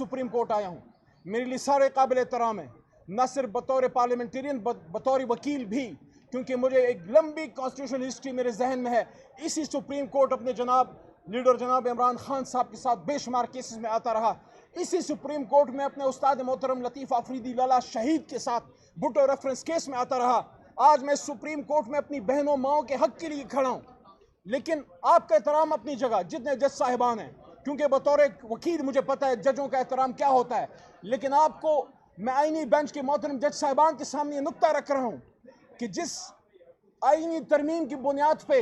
Supreme court आया हूँ, मेरे लिए सारे काबिल एहतराम है, न सिर्फ बतौर पार्लियामेंटेरियन बतौर वकील भी, क्योंकि मुझे एक लंबी कॉन्स्टिट्यूशनल हिस्ट्री मेरे जहन में है। इसी सुप्रीम कोर्ट अपने जनाब लीडर जनाब इमरान खान साहब के साथ बेशुमार केसेस में आता रहा। इसी सुप्रीम कोर्ट में अपने उस्ताद मोहतरम लतीफ़ आफरीदी लाला शहीद के साथ भुट्टो रेफरेंस केस में आता रहा। आज मैं सुप्रीम कोर्ट में अपनी बहनों माओं के हक के लिए खड़ा हूँ। लेकिन आपका एहतराम अपनी जगह, जितने जज साहिबान हैं, क्योंकि बतौर एक वकील मुझे पता है जजों का एहतराम क्या होता है, लेकिन आपको मैं आईनी बेंच के मोहतरम जज साहिबान के सामने ये नुक्ता रख रहा हूँ कि जिस आईनी तरमीम की बुनियाद पे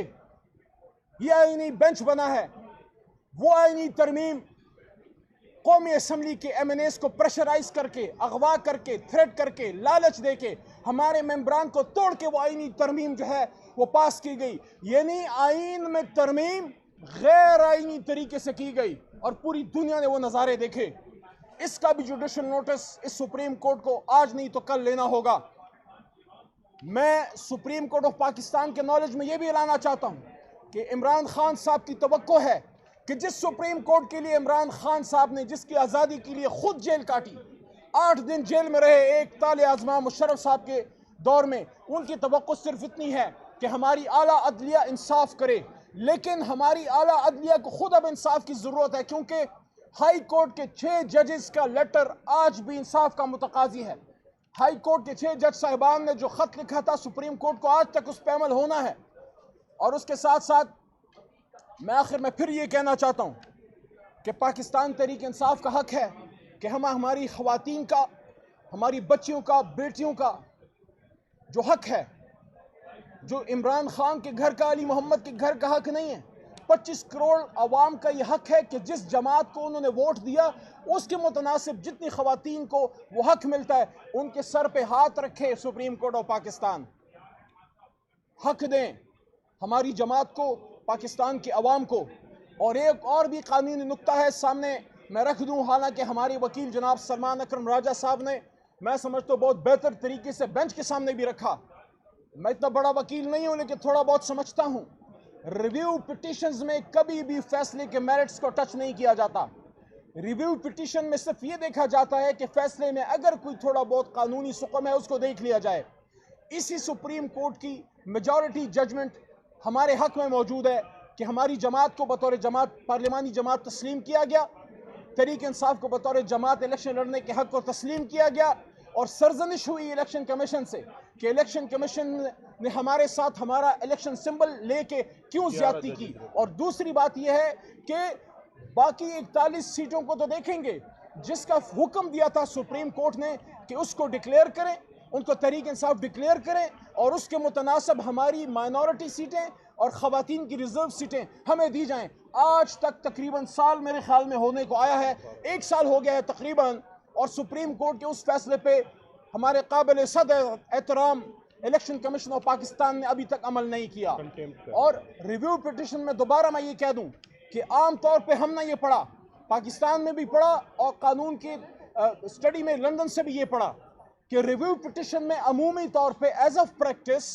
यह आईनी बेंच बना है, वो आईनी तरमीम कौमी असम्बली के MNAs को प्रेशराइज करके, अगवा करके, थ्रेट करके, लालच देके हमारे मेंबरान को तोड़ के वो आईनी तरमीम जो है वो पास की गई। यानी आईन में तरमीम गैर आईनी तरीके से की गई और पूरी दुनिया ने वो नज़ारे देखे। इसका भी जुडिशल नोटिस इस सुप्रीम कोर्ट को आज नहीं तो कल लेना होगा। मैं सुप्रीम कोर्ट ऑफ पाकिस्तान के नॉलेज में ये भी लाना चाहता हूँ कि इमरान खान साहब की तवक्को है कि जिस सुप्रीम कोर्ट के लिए इमरान खान साहब ने, जिसकी आज़ादी के लिए खुद जेल काटी, 8 दिन जेल में रहे एक ताले आज़मा मुशर्रफ साहब के दौर में, उनकी तवक्को सिर्फ इतनी है कि हमारी आला अदलिया इंसाफ करे। लेकिन हमारी आला अदलिया को खुद अब इंसाफ की ज़रूरत है, क्योंकि हाई कोर्ट के 6 जजेस का लेटर आज भी इंसाफ का मुतकाजी है। हाई कोर्ट के 6 जज साहिबान ने जो ख़त लिखा था सुप्रीम कोर्ट को, आज तक उस पर अमल होना है। और उसके साथ साथ मैं आखिर में फिर ये कहना चाहता हूँ कि पाकिस्तान तहरीक इंसाफ का हक है कि हम हमारी ख़वातीन का, हमारी बच्चियों का, बेटियों का जो हक है, जो इमरान खान के घर का, अली मोहम्मद के घर का हक नहीं है, 25 करोड़ अवाम का ये हक है कि जिस जमात को उन्होंने वोट दिया उसके मुतनासिब जितनी ख़वातीन को वो हक मिलता है, उनके सर पे हाथ रखे सुप्रीम कोर्ट ऑफ पाकिस्तान। हक दें हमारी जमात को, पाकिस्तान के अवाम को। और एक और भी कानूनी नुक्ता है सामने मैं रख दूं, हालांकि हमारे वकील जनाब सलमान अकरम राजा साहब ने, मैं समझता हूँ, बहुत बेहतर तरीके से बेंच के सामने भी रखा। मैं इतना बड़ा वकील नहीं हूँ, लेकिन थोड़ा बहुत समझता हूँ। रिव्यू पिटिशंस में कभी भी फैसले के मेरिट्स को टच नहीं किया जाता। रिव्यू पिटिशन में सिर्फ ये देखा जाता है कि फैसले में अगर कोई थोड़ा बहुत कानूनी सुकम है उसको देख लिया जाए। इसी सुप्रीम कोर्ट की मेजॉरिटी जजमेंट हमारे हक में मौजूद है कि हमारी जमात को बतौर जमात, पार्लिमानी जमात तस्लीम किया गया, तहरीक इंसाफ को बतौर जमात इलेक्शन लड़ने के हक को तस्लीम किया गया। और सरजनिश हुई इलेक्शन कमीशन से कि इलेक्शन कमीशन ने हमारे साथ हमारा इलेक्शन सिंबल लेके क्यों ज्यादती की। और दूसरी बात यह है कि बाकी 41 सीटों को तो देखेंगे, जिसका हुक्म दिया था सुप्रीम कोर्ट ने कि उसको डिक्लेयर करें, उनको तहरीक इंसाफ डिक्लेयर करें और उसके मुतनासिब हमारी माइनॉरिटी सीटें और ख़वातीन की रिजर्व सीटें हमें दी जाएं। आज तक तकरीबन साल मेरे ख्याल में होने को आया है, 1 साल हो गया है तकरीबन, और सुप्रीम कोर्ट के उस फैसले पे हमारे काबिल सदर एहतराम इलेक्शन कमीशन ऑफ पाकिस्तान ने अभी तक अमल नहीं किया। और रिव्यू पिटिशन में दोबारा मैं ये कह दूं कि आम तौर पे हमने ये पढ़ा, पाकिस्तान में भी पढ़ा और कानून की स्टडी में लंदन से भी ये पढ़ा कि रिव्यू पिटिशन में अमूमी तौर पे एज ऑफ प्रैक्टिस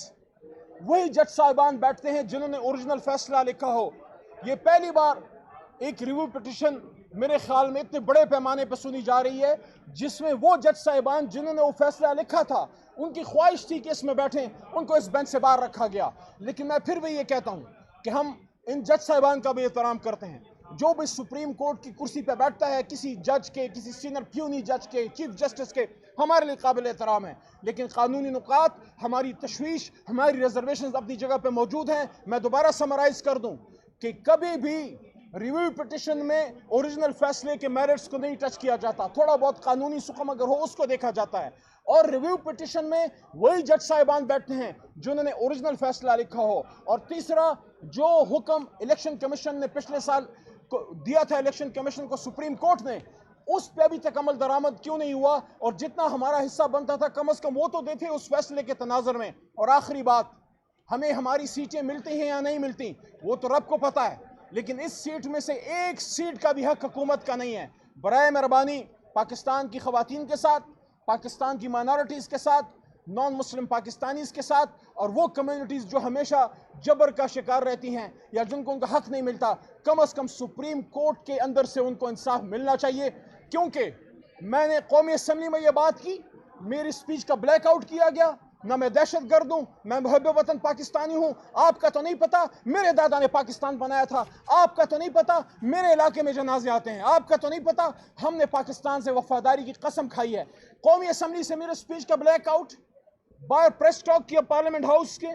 वही जज साहिबान बैठते हैं जिन्होंने ओरिजिनल फैसला लिखा हो। ये पहली बार एक रिव्यू पिटिशन मेरे ख्याल में इतने बड़े पैमाने पर सुनी जा रही है जिसमें वो जज साहिबान जिन्होंने वो फैसला लिखा था, उनकी ख्वाहिश थी कि इसमें बैठें, उनको इस बेंच से बाहर रखा गया। लेकिन मैं फिर भी ये कहता हूँ कि हम इन जज साहिबान का भी एहतराम करते हैं। जो भी सुप्रीम कोर्ट की कुर्सी पर बैठता है, किसी जज के, किसी सीनियर प्यूनी जज के, चीफ जस्टिस के, हमारे लिए काबिल एहतराम है। लेकिन कानूनी नुकात, हमारी तशवीश, हमारी रिजर्वेशन अपनी जगह पर मौजूद हैं। मैं दोबारा समराइज कर दूँ कि कभी भी रिव्यू पिटिशन में ओरिजिनल फैसले के मेरिट्स को नहीं टच किया जाता। थोड़ा बहुत कानूनी सुकम अगर हो उसको देखा जाता है। और रिव्यू पिटिशन में वही जज साहिबान बैठते हैं जिन्होंने ओरिजिनल फैसला लिखा हो। और तीसरा, जो हुक्म इलेक्शन कमीशन ने पिछले साल को दिया था इलेक्शन कमीशन को सुप्रीम कोर्ट ने, उस पर अभी तक अमल दरामद क्यों नहीं हुआ? और जितना हमारा हिस्सा बनता था कम अज कम वो तो देते उस फैसले के तनाजर में। और आखिरी बात, हमें हमारी सीटें मिलती हैं या नहीं मिलती वो तो रब को पता है, लेकिन इस सीट में से एक सीट का भी हक हुकूमत का नहीं है। बराए मेहरबानी पाकिस्तान की ख़वातीन के साथ, पाकिस्तान की माइनॉरिटीज़ के साथ, नॉन मुस्लिम पाकिस्तानीज़ के साथ, और वो कम्युनिटीज़ जो हमेशा जबर का शिकार रहती हैं या जिनको उनका हक नहीं मिलता, कम अज़ कम सुप्रीम कोर्ट के अंदर से उनको इंसाफ मिलना चाहिए। क्योंकि मैंने कौमी असम्बली में यह बात की, मेरी स्पीच का ब्लैकआउट किया गया। ना मैं दहशतगर्द हूं, मैं मुहब्बे वतन पाकिस्तानी हूं। आपका तो नहीं पता मेरे दादा ने पाकिस्तान बनाया था, आपका तो नहीं पता मेरे इलाके में जनाजे आते हैं, आपका तो नहीं पता हमने पाकिस्तान से वफादारी की कसम खाई है। कौमी असम्बली से मेरे स्पीच का ब्लैकआउट, बाहर प्रेस टॉक किया पार्लियामेंट हाउस के,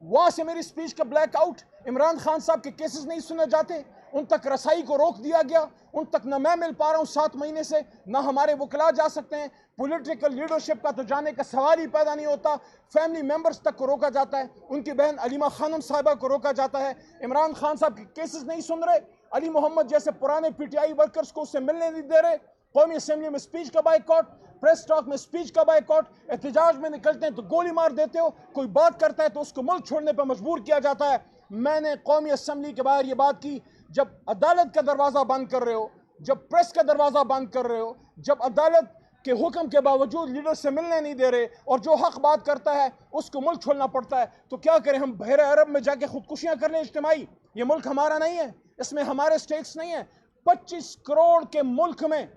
वहां से मेरी स्पीच का ब्लैकआउट। इमरान खान साहब के केसेस नहीं सुने जाते, उन तक रसाई को रोक दिया गया, उन तक न मैं मिल पा रहा हूं 7 महीने से, न हमारे वकला जा सकते हैं। पॉलिटिकल लीडरशिप का तो जाने का सवाल ही पैदा नहीं होता। फैमिली मेंबर्स तक को रोका जाता है, उनकी बहन अलीमा खानम साहिबा को रोका जाता है। इमरान खान साहब के केसेस नहीं सुन रहे, अली मोहम्मद जैसे पुराने पीटीआई वर्कर्स को उससे मिलने नहीं दे रहे। कौमी असम्बली में स्पीच का बाइकआउट, प्रेस टॉक में स्पीच का बाइकआउट, एहतजाज में निकलते हैं तो गोली मार देते हो, कोई बात करता है तो उसको मुल्क छोड़ने पर मजबूर किया जाता है। मैंने कौमी असम्बली के बाहर ये बात की, जब अदालत का दरवाज़ा बंद कर रहे हो, जब प्रेस का दरवाज़ा बंद कर रहे हो, जब अदालत के हुक्म के बावजूद लीडर से मिलने नहीं दे रहे और जो हक बात करता है उसको मुल्क छोड़ना पड़ता है, तो क्या करें हम? बहरे अरब में जाके खुदकुशियाँ कर लें इज्तिमाई? ये मुल्क हमारा नहीं है, इसमें हमारे स्टेट्स नहीं है। 25 करोड़ के मुल्क में,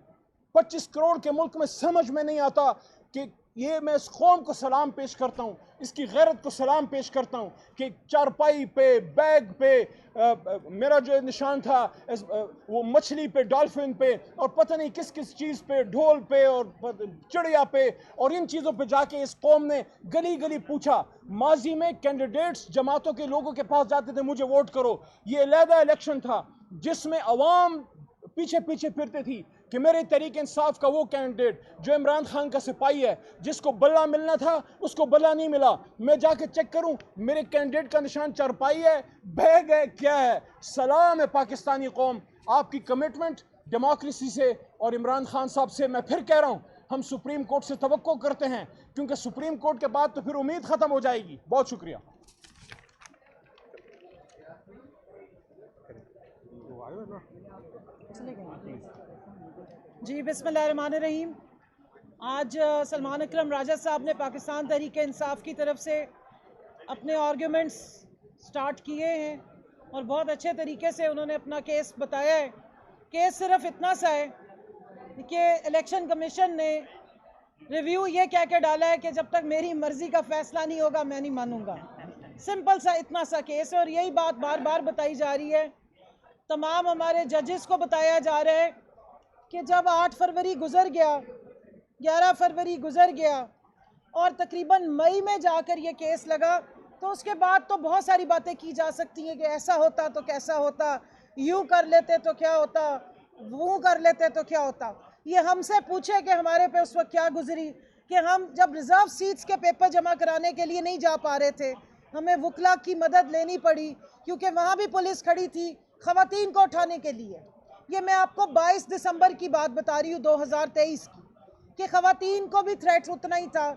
25 करोड़ के मुल्क में समझ में नहीं आता कि ये, मैं इस कौम को सलाम पेश करता हूँ, इसकी गैरत को सलाम पेश करता हूँ कि चारपाई पे, बैग पे मेरा जो निशान था वो मछली पे, डॉल्फिन पे और पता नहीं किस किस चीज़ पे, ढोल पे और चिड़िया पे, और इन चीज़ों पे जाके इस कौम ने गली गली पूछा। माजी में कैंडिडेट्स जमातों के लोगों के पास जाते थे, मुझे वोट करो। ये अलहदा इलेक्शन था जिसमें अवाम पीछे पीछे फिरते थी कि मेरे तरीके इंसाफ का वो कैंडिडेट जो इमरान खान का सिपाही है, जिसको बल्ला मिलना था उसको बल्ला नहीं मिला, मैं जाके चेक करूं मेरे कैंडिडेट का निशान चारपाई है, बैग है, क्या है? सलाम है पाकिस्तानी कौम, आपकी कमिटमेंट डेमोक्रेसी से और इमरान खान साहब से। मैं फिर कह रहा हूं, हम सुप्रीम कोर्ट से तवक्को करते हैं, क्योंकि सुप्रीम कोर्ट के बाद तो फिर उम्मीद खत्म हो जाएगी। बहुत शुक्रिया। जी, बिस्मिल्लाहिर्रहमानिर्रहीम। आज सलमान अकरम राजा साहब ने पाकिस्तान तहरीक इंसाफ की तरफ से अपने आर्ग्यूमेंट्स स्टार्ट किए हैं और बहुत अच्छे तरीके से उन्होंने अपना केस बताया है। केस सिर्फ इतना सा है कि इलेक्शन कमीशन ने रिव्यू ये कह के डाला है कि जब तक मेरी मर्ज़ी का फ़ैसला नहीं होगा मैं नहीं मानूंगा। सिंपल सा इतना सा केस है और यही बात बार बार बताई जा रही है। तमाम हमारे जजेस को बताया जा रहा है कि जब 8 फरवरी गुजर गया, 11 फरवरी गुजर गया और तकरीबन मई में जाकर ये केस लगा, तो उसके बाद तो बहुत सारी बातें की जा सकती हैं कि ऐसा होता तो कैसा होता, यूँ कर लेते तो क्या होता, वो कर लेते तो क्या होता। ये हमसे पूछे कि हमारे पे उस वक्त क्या गुजरी कि हम जब रिज़र्व सीट्स के पेपर जमा कराने के लिए नहीं जा पा रहे थे, हमें वकला की मदद लेनी पड़ी क्योंकि वहाँ भी पुलिस खड़ी थी ख़वातीन को उठाने के लिए। ये मैं आपको 22 दिसंबर की बात बता रही हूँ 2023 की, कि ख़वातीन को भी थ्रेट्स उतना ही था।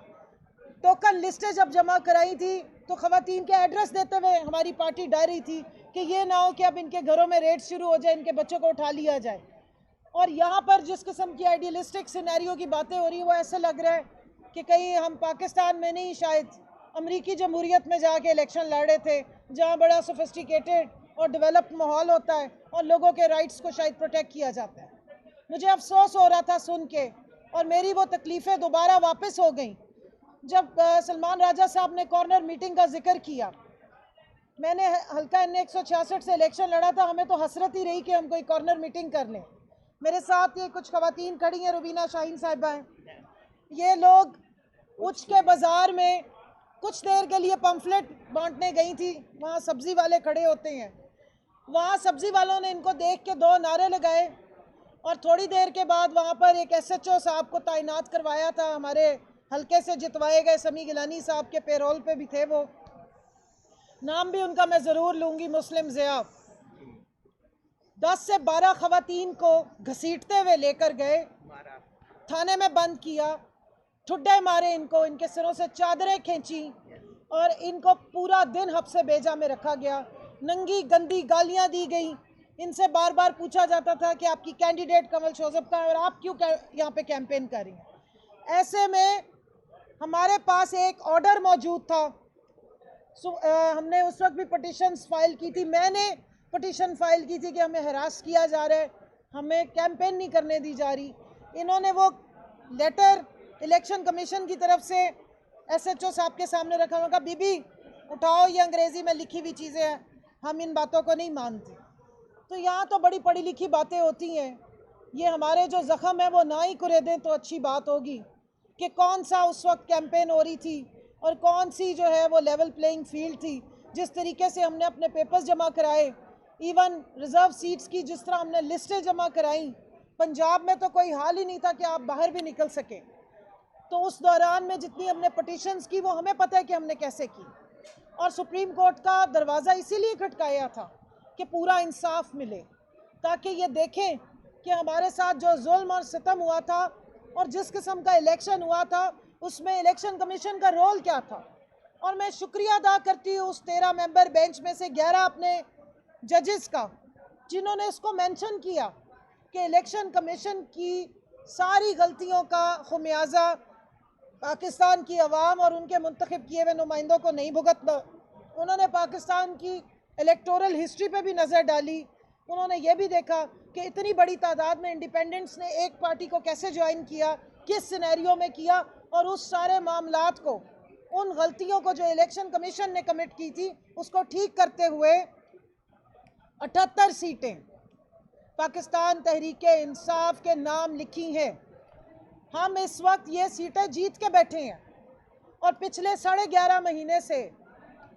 टोकन लिस्टें जब जमा कराई थी तो ख़वातीन के एड्रेस देते हुए हमारी पार्टी डर रही थी कि ये ना हो कि अब इनके घरों में रेड शुरू हो जाए, इनके बच्चों को उठा लिया जाए। और यहाँ पर जिस किस्म की आइडियलिस्टिक सिनेरियो की बातें हो रही है, वो ऐसा लग रहा है कि कहीं हम पाकिस्तान में नहीं, शायद अमरीकी जमहूरियत में जाके इलेक्शन लड़ रहे थे, जहाँ बड़ा सोफिस्टिकेटेड और डेवलप्ड माहौल होता है और लोगों के राइट्स को शायद प्रोटेक्ट किया जाता है। मुझे अफसोस हो रहा था सुन के, और मेरी वो तकलीफ़ें दोबारा वापस हो गई जब सलमान राजा साहब ने कॉर्नर मीटिंग का जिक्र किया। मैंने हल्का N 166 से इलेक्शन लड़ा था, हमें तो हसरत ही रही कि हम कोई कॉर्नर मीटिंग कर लें। मेरे साथ ये कुछ ख़वातीन खड़ी हैं, रुबीना शाहीन साहिबा हैं, ये लोग उच्च के बाज़ार में कुछ देर के लिए पम्फलेट बांटने गई थी, वहाँ सब्ज़ी वाले खड़े होते हैं, वहाँ सब्ज़ी वालों ने इनको देख के 2 नारे लगाए और थोड़ी देर के बाद वहाँ पर एक SHO साहब को तैनात करवाया था, हमारे हल्के से जितवाए गए समी गिलानी साहब के पेरोल पे भी थे वो, नाम भी उनका मैं ज़रूर लूँगी, मुस्लिम ज़िया। 10 से 12 ख़वातीन को घसीटते हुए लेकर गए, थाने में बंद किया, ठुड्डे मारे इनको, इनके सिरों से चादरें खींची और इनको पूरा दिन हब्से बेजा में रखा गया। नंगी गंदी गालियां दी गई, इनसे बार बार पूछा जाता था कि आपकी कैंडिडेट कमल शोजब का है और आप क्यों यहाँ पे कैंपेन कर रही हैं। ऐसे में हमारे पास एक ऑर्डर मौजूद था, हमने उस वक्त भी पटिशन्स फाइल की थी, मैंने पटिशन फाइल की थी कि हमें हरास किया जा रहा है, हमें कैंपेन नहीं करने दी जा रही। इन्होंने वो लेटर इलेक्शन कमीशन की तरफ से एसएचओ साहब के सामने रखा, होगा बीबी उठाओ, ये अंग्रेज़ी में लिखी हुई चीज़ें हैं, हम इन बातों को नहीं मानते। तो यहाँ तो बड़ी पढ़ी लिखी बातें होती हैं। ये हमारे जो ज़ख़म है वो ना ही कुरेदें तो अच्छी बात होगी कि कौन सा उस वक्त कैंपेन हो रही थी और कौन सी जो है वो लेवल प्लेइंग फील्ड थी। जिस तरीके से हमने अपने पेपर्स जमा कराए, इवन रिज़र्व सीट्स की जिस तरह हमने लिस्टें जमा कराई, पंजाब में तो कोई हाल ही नहीं था कि आप बाहर भी निकल सकें। तो उस दौरान में जितनी हमने पटिशन्स की वो हमें पता है कि हमने कैसे की, और सुप्रीम कोर्ट का दरवाज़ा इसीलिए खटकाया था कि पूरा इंसाफ मिले, ताकि ये देखें कि हमारे साथ जो जुल्म और सितम हुआ था और जिस किस्म का इलेक्शन हुआ था उसमें इलेक्शन कमीशन का रोल क्या था। और मैं शुक्रिया अदा करती हूँ उस 13 मेंबर बेंच में से 11 अपने जजेस का, जिन्होंने इसको मेंशन किया कि इलेक्शन कमीशन की सारी गलतियों का खुमियाजा पाकिस्तान की अवाम और उनके मुंतखब किए हुए नुमाइंदों को नहीं भुगतना। उन्होंने पाकिस्तान की इलेक्टोरल हिस्ट्री पे भी नज़र डाली। उन्होंने ये भी देखा कि इतनी बड़ी तादाद में इंडिपेंडेंट्स ने एक पार्टी को कैसे ज्वाइन किया, किस सिनेरियो में किया, और उस सारे मामलात को, उन गलतियों को जो इलेक्शन कमीशन ने कमिट की थी उसको ठीक करते हुए 78 सीटें पाकिस्तान तहरीक इंसाफ के नाम लिखी हैं। हम इस वक्त ये सीटें जीत के बैठे हैं और पिछले 11.5 महीने से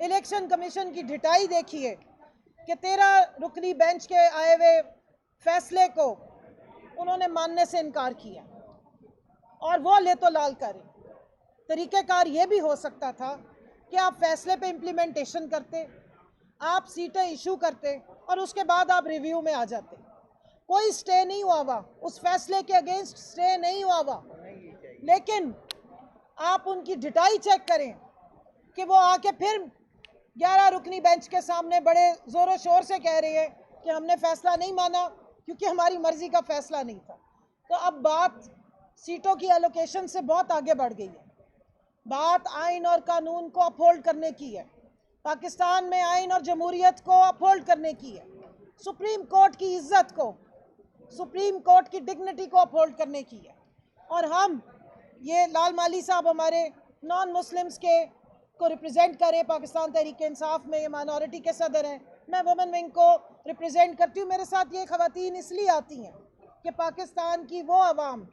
इलेक्शन कमीशन की ढिठाई देखिए कि 13 रुकनी बेंच के आए हुए फैसले को उन्होंने मानने से इनकार किया, और वो ले तो लाल करें। तरीक़ेकार ये भी हो सकता था कि आप फैसले पे इम्प्लीमेंटेशन करते, आप सीटें इशू करते और उसके बाद आप रिव्यू में आ जाते। कोई स्टे नहीं हुआ हुआ, उस फैसले के अगेंस्ट स्टे नहीं हुआ हुआ, लेकिन आप उनकी ढिठाई चेक करें कि वो आके फिर 11 रुकनी बेंच के सामने बड़े ज़ोरों शोर से कह रहे हैं कि हमने फ़ैसला नहीं माना क्योंकि हमारी मर्ज़ी का फ़ैसला नहीं था। तो अब बात सीटों की एलोकेशन से बहुत आगे बढ़ गई है। बात आइन और कानून को अपहोल्ड करने की है, पाकिस्तान में आइन और जमहूरियत को अपहोल्ड करने की है, सुप्रीम कोर्ट की इज़्ज़त को, सुप्रीम कोर्ट की डिग्निटी को अपहोल्ड करने की है। और हम ये लाल माली साहब हमारे नॉन मुस्लिम्स के को रिप्रेजेंट करें पाकिस्तान तहरीक इंसाफ में, ये माइनॉरिटी के सदर हैं, मैं वुमेन विंग को रिप्रेजेंट करती हूँ। मेरे साथ ये ख़वातीन इसलिए आती हैं कि पाकिस्तान की वो अवाम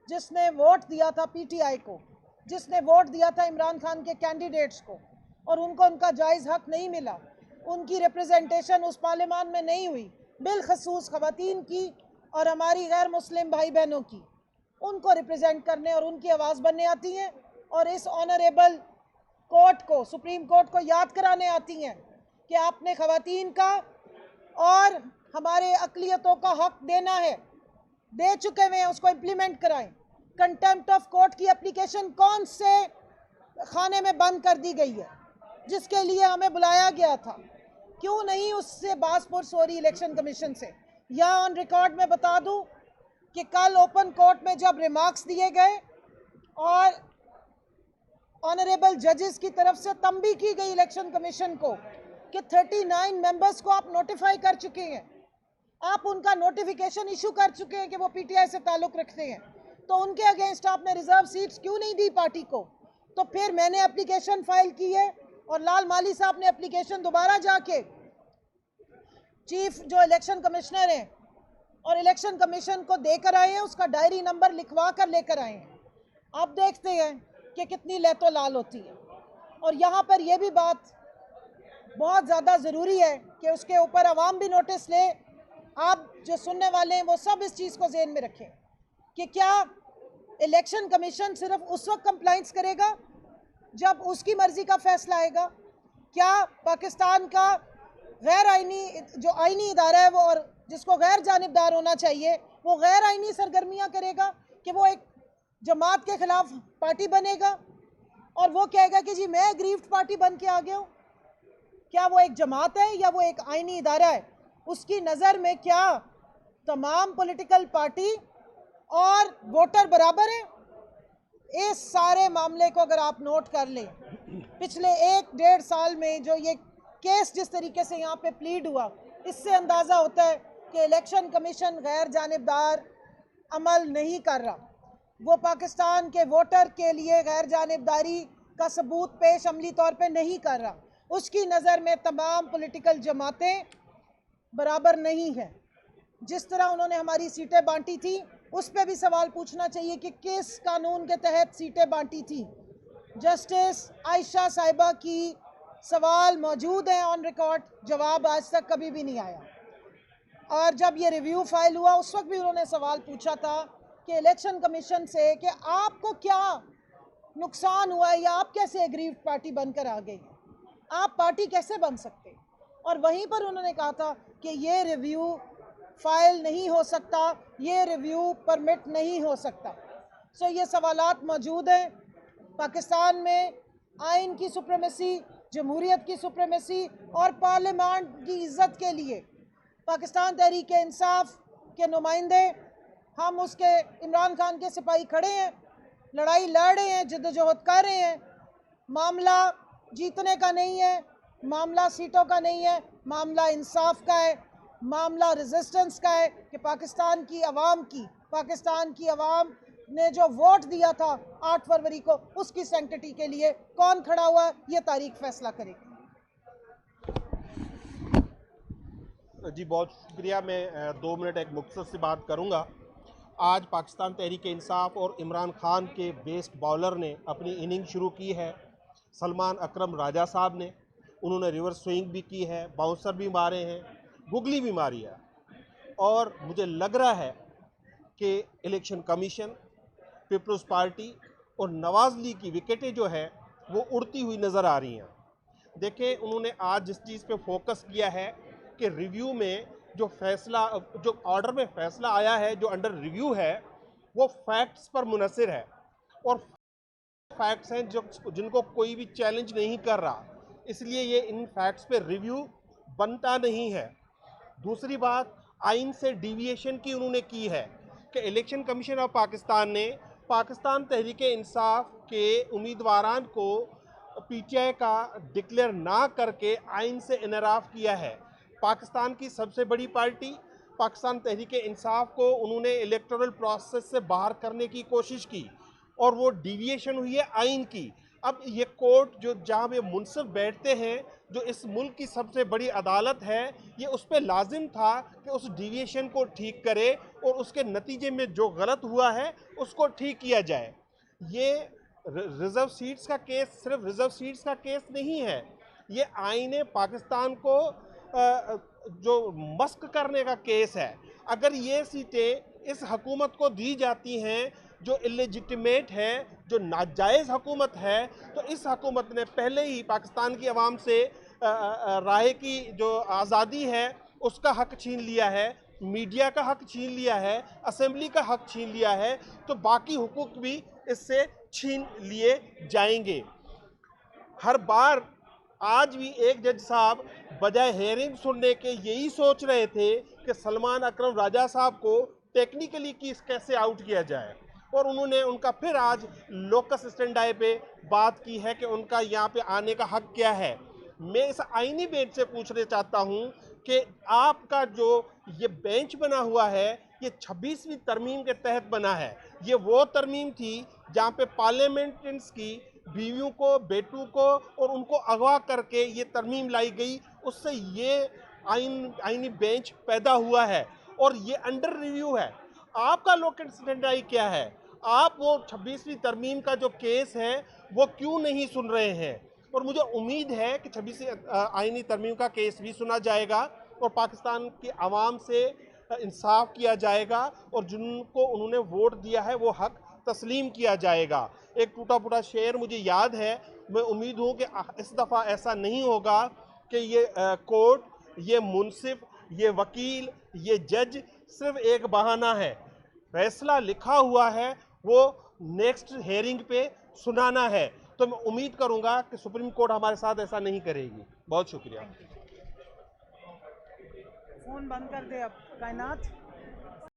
जिसने वोट दिया था पीटीआई को, जिसने वोट दिया था इमरान खान के कैंडिडेट्स को, और उनको उनका जायज़ हक़ नहीं मिला, उनकी रिप्रेजेंटेशन उस पार्लियामान में नहीं हुई, बिलखसूस ख़वातीन की और हमारी गैर मुस्लिम भाई बहनों की, उनको रिप्रेजेंट करने और उनकी आवाज़ बनने आती हैं और इस ऑनरेबल कोर्ट को, सुप्रीम कोर्ट को याद कराने आती हैं कि आपने ख़वातीन का और हमारे अक़लियतों का हक़ देना है, दे चुके हुए हैं, उसको इम्प्लीमेंट कराएं। कंटेम्प्ट ऑफ कोर्ट की एप्लीकेशन कौन से खाने में बंद कर दी गई है जिसके लिए हमें बुलाया गया था? क्यों नहीं उससे बासपुरस हो रही इलेक्शन कमीशन से? या ऑन रिकॉर्ड में बता दूं कि कल ओपन कोर्ट में जब रिमार्क्स दिए गए और ऑनरेबल जजेस की तरफ से तंबी की गई इलेक्शन कमीशन को कि 39 मेंबर्स को आप नोटिफाई कर चुके हैं, आप उनका नोटिफिकेशन इशू कर चुके हैं कि वो पीटीआई से ताल्लुक़ रखते हैं, तो उनके अगेंस्ट आपने रिजर्व सीट्स क्यों नहीं दी पार्टी को? तो फिर मैंने एप्लीकेशन फाइल की है और लाल माली साहब ने एप्लीकेशन दोबारा जाके चीफ जो इलेक्शन कमिश्नर हैं और इलेक्शन कमीशन को देकर आए हैं, उसका डायरी नंबर लिखवा कर लेकर आए हैं। अब देखते हैं कि कितनी लहतो लाल होती है। और यहाँ पर यह भी बात बहुत ज़्यादा ज़रूरी है कि उसके ऊपर आवाम भी नोटिस ले, आप जो सुनने वाले हैं वो सब इस चीज़ को ज़हन में रखें कि क्या इलेक्शन कमीशन सिर्फ उस वक्त कंप्लाइंस करेगा जब उसकी मर्ज़ी का फ़ैसला आएगा? क्या पाकिस्तान का गैर आइनी जो आइनी इदारा है वो, और जिसको गैर जानिबदार होना चाहिए, वो गैर आइनी सरगर्मियाँ करेगा कि वो एक जमात के ख़िलाफ़ पार्टी बनेगा और वो कहेगा कि जी मैं एग्रीव्ड पार्टी बन के आ गया हूँ? क्या वो एक जमात है या वो एक आइनी इदारा है? उसकी नज़र में क्या तमाम पॉलिटिकल पार्टी और वोटर बराबर हैं? इस सारे मामले को अगर आप नोट कर लें, पिछले 1-1.5 साल में जो ये केस जिस तरीके से यहाँ पे प्लीड हुआ, इससे अंदाज़ा होता है कि इलेक्शन कमीशन गैर जानिबदार अमल नहीं कर रहा, वो पाकिस्तान के वोटर के लिए गैर जानिबदारी का सबूत पेश अमली तौर पे नहीं कर रहा, उसकी नज़र में तमाम पॉलिटिकल जमातें बराबर नहीं हैं। जिस तरह उन्होंने हमारी सीटें बांटी थी, उस पर भी सवाल पूछना चाहिए कि किस कानून के तहत सीटें बांटी थी। जस्टिस आयशा साहिबा की सवाल मौजूद हैं ऑन रिकॉर्ड, जवाब आज तक कभी भी नहीं आया। और जब ये रिव्यू फाइल हुआ उस वक्त भी उन्होंने सवाल पूछा था कि इलेक्शन कमीशन से कि आपको क्या नुकसान हुआ है या आप कैसे एग्रीव्ड पार्टी बनकर आ गई, आप पार्टी कैसे बन सकते। और वहीं पर उन्होंने कहा था कि ये रिव्यू फाइल नहीं हो सकता, ये रिव्यू परमिट नहीं हो सकता। सो ये सवालात मौजूद हैं। पाकिस्तान में आइन की सुप्रीमेसी, जमहूरियत की सुप्रीमेसी और पार्लियामेंट की इज़्ज़त के लिए पाकिस्तान तहरीक इंसाफ के नुमाइंदे, हम उसके इमरान खान के सिपाही खड़े हैं, लड़ाई लड़ रहे हैं, जद्दोजहद कर रहे हैं। मामला जीतने का नहीं है, मामला सीटों का नहीं है, मामला इंसाफ का है, मामला रेजिस्टेंस का है कि पाकिस्तान की आवाम ने जो वोट दिया था 8 फरवरी को, उसकी सैंक्टिटी के लिए कौन खड़ा हुआ, ये तारीख फैसला करेगी। जी बहुत शुक्रिया। मैं 2 मिनट एक मुख्तसर सी बात करूंगा। आज पाकिस्तान तहरीक इंसाफ और इमरान खान के बेस्ट बॉलर ने अपनी इनिंग शुरू की है। सलमान अकरम राजा साहब ने, उन्होंने रिवर्स स्विंग भी की है, बाउंसर भी मारे हैं, गुगली भी मारी है। और मुझे लग रहा है कि इलेक्शन कमीशन, पीपल्स पार्टी और नवाज लीग की विकेटें जो है वो उड़ती हुई नज़र आ रही हैं। देखें, उन्होंने आज जिस चीज़ पे फोकस किया है कि रिव्यू में जो फैसला, जो ऑर्डर में फैसला आया है, जो अंडर रिव्यू है, वो फैक्ट्स पर मुनसर है और फैक्ट्स हैं जो जिनको कोई भी चैलेंज नहीं कर रहा, इसलिए ये इन फैक्ट्स पे रिव्यू बनता नहीं है। दूसरी बात, आइन से डिविएशन की उन्होंने की है कि इलेक्शन कमीशन ऑफ पाकिस्तान ने पाकिस्तान तहरीक इंसाफ के उम्मीदवारान को पीटीआई का डिक्लेयर ना करके आइन से इनराफ किया है। पाकिस्तान की सबसे बड़ी पार्टी पाकिस्तान तहरीक इंसाफ को उन्होंने इलेक्टोरल प्रोसेस से बाहर करने की कोशिश की और वो डिविएशन हुई है आइन की। अब ये कोर्ट जो जहाँ पे मुनसिफ बैठते हैं, जो इस मुल्क की सबसे बड़ी अदालत है, ये उस पर लाजिम था कि उस डिविएशन को ठीक करे और उसके नतीजे में जो गलत हुआ है उसको ठीक किया जाए। ये रिजर्व सीट्स का केस सिर्फ रिजर्व सीट्स का केस नहीं है, ये आईने पाकिस्तान को जो मस्क करने का केस है। अगर ये सीटें इस हुकूमत को दी जाती हैं जो इलेजिटिमेट है, जो नाजायज़ हुकूमत है, तो इस हुकूमत ने पहले ही पाकिस्तान की आवाम से राय की जो आज़ादी है उसका हक छीन लिया है, मीडिया का हक छीन लिया है, असेंबली का हक छीन लिया है, तो बाकी हुकूक भी इससे छीन लिए जाएंगे। हर बार आज भी एक जज साहब बजाय हेयरिंग सुनने के यही सोच रहे थे कि सलमान अकरम राजा साहब को टेक्निकली कैसे आउट किया जाए, और उन्होंने उनका फिर आज लोकस स्टैंडाई पे बात की है कि उनका यहाँ पे आने का हक क्या है। मैं इस आईनी बेंच से पूछना चाहता हूँ कि आपका जो ये बेंच बना हुआ है, ये 26वीं तरमीम के तहत बना है। ये वो तरमीम थी जहाँ पे पार्लियामेंटेंट्स की बीवियों को, बेटों को और उनको अगवा करके ये तरमीम लाई गई, उससे ये आईनी बेंच पैदा हुआ है और ये अंडर रिव्यू है। आपका लोकल स्टैंडाई क्या है? आप वो 26वीं तरमीम का जो केस है वो क्यों नहीं सुन रहे हैं? और मुझे उम्मीद है कि 26वीं आईनी तरमीम का केस भी सुना जाएगा और पाकिस्तान की आवाम से इंसाफ किया जाएगा और जिनको उन्होंने वोट दिया है वो हक तस्लीम किया जाएगा। एक टूटा फूटा शेर मुझे याद है, मैं उम्मीद हूँ कि इस दफ़ा ऐसा नहीं होगा कि ये कोर्ट, ये मुनसिफ, ये वकील, ये जज सिर्फ एक बहाना है। फैसला लिखा हुआ है, वो नेक्स्ट हेयरिंग पे सुनाना है। तो मैं उम्मीद करूंगा कि सुप्रीम कोर्ट हमारे साथ ऐसा नहीं करेगी। बहुत शुक्रिया। फोन बंद कर दे अब कायनात।